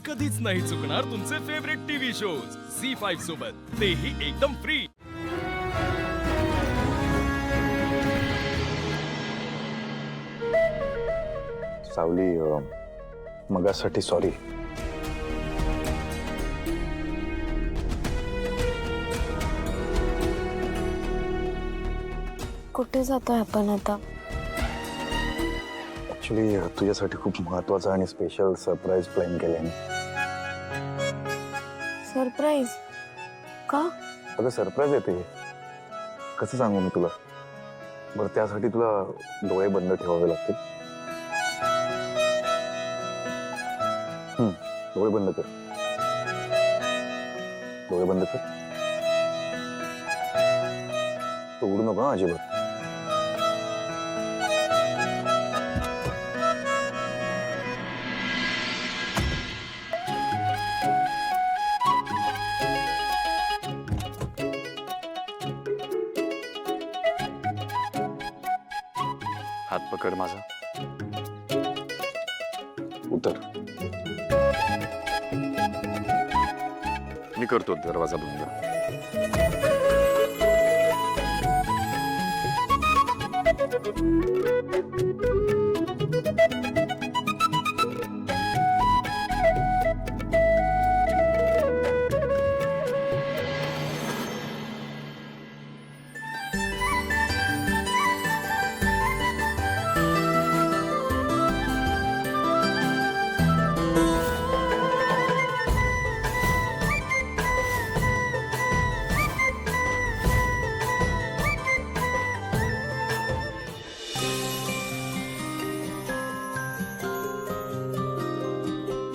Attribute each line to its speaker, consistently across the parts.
Speaker 1: कधीच नाही चुकणार तुमचे फेवरेट टीव्ही शोज झी5 सोबत, तेही एकदम फ्री।
Speaker 2: सावली, मगासाठी सॉरी।
Speaker 3: कुठे जातोय आपण आता?
Speaker 2: ऍक्च्युली तुझ्यासाठी खूप महत्वाचा आणि स्पेशल सरप्राईज प्लॅन केलंय।
Speaker 3: सरप्राईज? का?
Speaker 2: अगं सरप्राईज येते, कसं सांगू मी तुला? बरं, त्यासाठी तुला डोळे बंद ठेवावे लागतील। डोळे बंद कर, डोळे बंद कर। तो उडू नका अजिबात। हात पकड माझा, उतर। मी करतो दरवाजा बंद।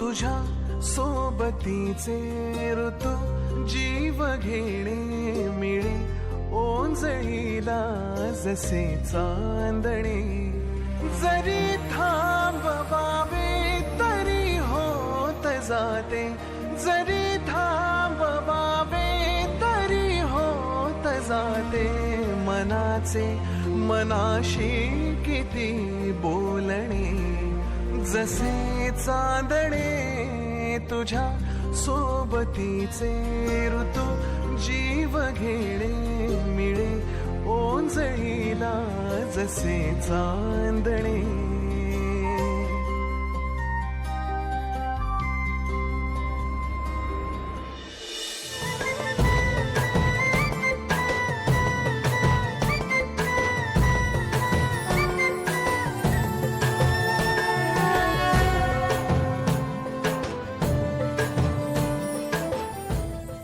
Speaker 4: तुझ्या सोबतीचे ऋतू जीव घेणे मिळे ओंजळीला जसे चांदणे, जरी थांबवावे तरी होत जाते, जरी थांबवावे तरी होत जाते, मनाचे मनाशी किती बोलणे, जसे चांदणे तुझ्या सोबतीचे ऋतू जीव घेणे मिळे ओंजळीला जसे चांदणे।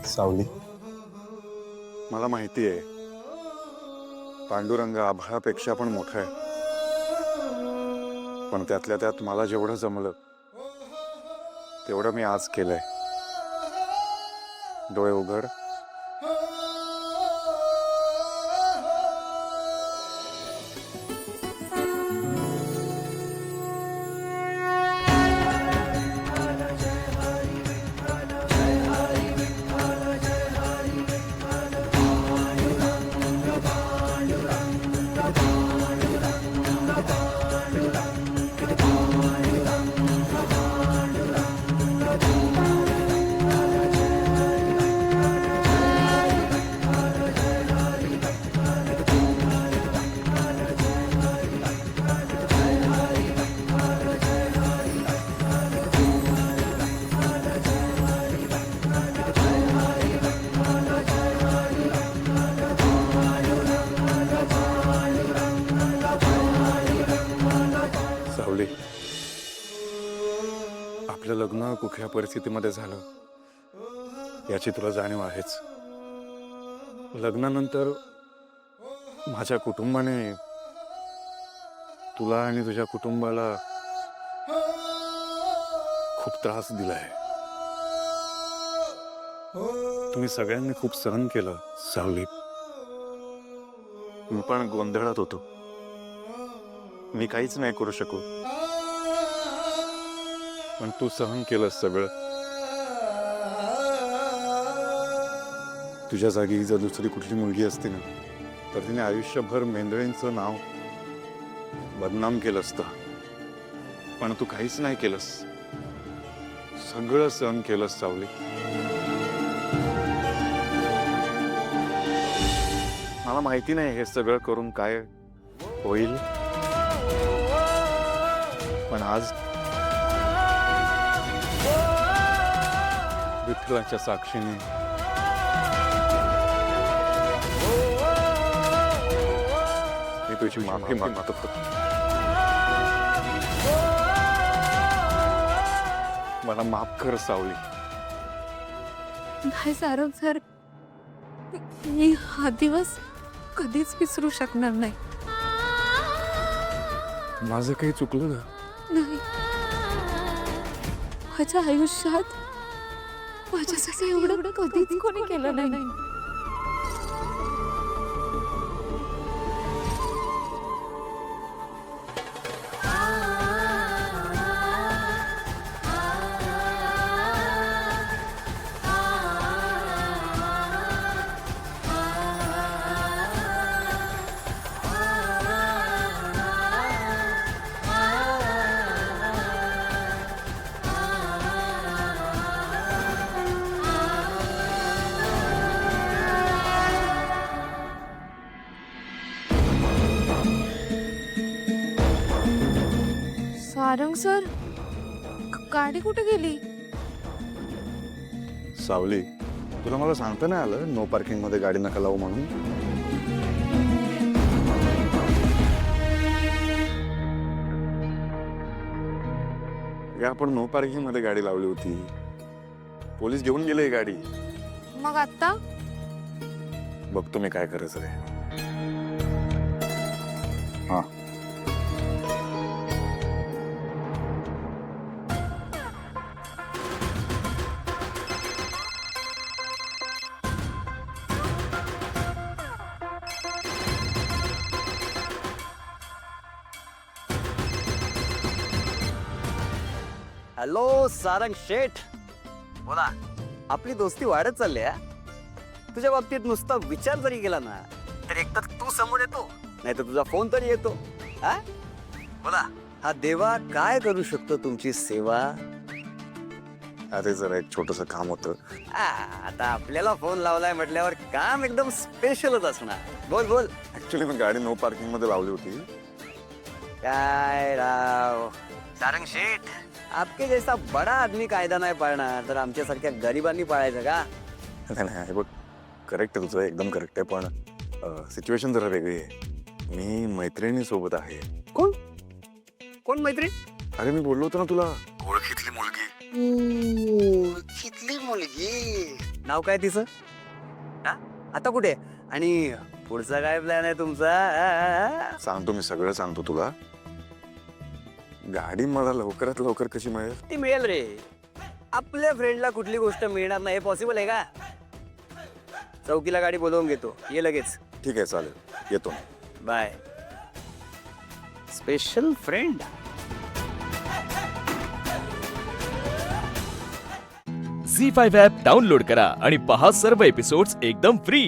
Speaker 2: सावली, मला माहिती आहे पांडुरंग आभाळापेक्षा पण मोठा आहे, पण त्यातल्या त्यात मला जेवढं जमलं तेवढं मी आज केलंय। डोळे उघड। सावली, आपलं लग्न कुठल्या परिस्थितीमध्ये झालं याची तुला जाणीव आहेच। लग्नानंतर माझ्या कुटुंबाने तुला आणि तुझ्या कुटुंबाला खूप त्रास दिलाय। तुम्ही सगळ्यांनी खूप सहन केलं सावली। मी पण गोंधळात होतो, मी काहीच नाही करू शकू, पण तू सहन केलंस सगळं। तुझ्या जागी जर दुसरी कुठली मुलगी असती ना, तर तिने आयुष्यभर मेंदळेंचं नाव बदनाम केलं असतं, पण तू काहीच नाही केलंस। सगळं सहन केलंस सावली. मला माहिती नाही हे सगळं करून काय होईल, पण आज विठ्ठलाच्या साक्षीने मी तुझी माफी मागतो. मला माफ कर सावली.
Speaker 3: नाही सारंग सर, मी हा दिवस कधीच विसरू शकणार नाही.
Speaker 2: माझं काही चुकलं ना?
Speaker 3: नाही, माझ्या आयुष्यात माझ्यासाठी एवढं कधीच कोणी केलं नाही. सारंग सर, गाडी कुठे गेली?
Speaker 2: सावली, तुला मला सांगता नाही आलं नो पार्किंग मध्ये गाडी नका लावू म्हणून? या आपण नो पार्किंग मध्ये गाडी लावली होती, पोलीस घेऊन गेले गाडी.
Speaker 3: मग आता
Speaker 2: बघतो मी काय करायचं रे. हा,
Speaker 5: हॅलो सारंग शेठ, बोला. आपली दोस्ती वाढत चालली आहे. तुझ्या बाबतीत नुसता विचार जरी केला ना तर एकतर तू समोर येतो, नाही तर तुझा फोन तरी येतो. हा बोला, हा देवा काय करू शकतो तुमची सेवा?
Speaker 2: अरे जरा एक छोटस काम होतं.
Speaker 5: आता आपल्याला फोन लावलाय म्हटल्यावर काम एकदम स्पेशलच असणार. बोल बोल.
Speaker 2: ऍक्च्युली मी गाडी नो पार्किंग मध्ये लावली होती.
Speaker 5: काय राव सारंग शेठ, आपके जैसा बडा आदमी कायदा नाही पाळणार तर आमच्यासारख्या गरिबांनी पाळायचं का?
Speaker 2: नाही नाही, बघ करेक्ट आहे तुझं, एकदम करेक्ट आहे, पण सिच्युएशन जरा वेगळी आहे. मी मैत्रिणी सोबत आहे.
Speaker 5: कोण कोण मैत्रीण?
Speaker 2: अरे मी बोललो होतो ना तुला, ओळखीतली मुलगी.
Speaker 5: कितली मुलगी? नाव काय तिचं? आता कुठे आणि पुढचा काय प्लॅन आहे तुमचा?
Speaker 2: सांगतो, मी सगळं सांगतो तुला. गाडी मला लवकरात लवकर कशी मिळेल?
Speaker 5: ती मिळेल रे. आपल्या फ्रेंडला कुठली गोष्ट मिळणार नाही पॉसिबल आहे का? चौकीला गाडी बोलवून घेतो, ये लगेच.
Speaker 2: ठीक आहे, चालेल, येतो.
Speaker 5: Bye special friend.
Speaker 1: Zee 5 app download करा आणि पहा सर्व एपिसोड्स एकदम फ्री.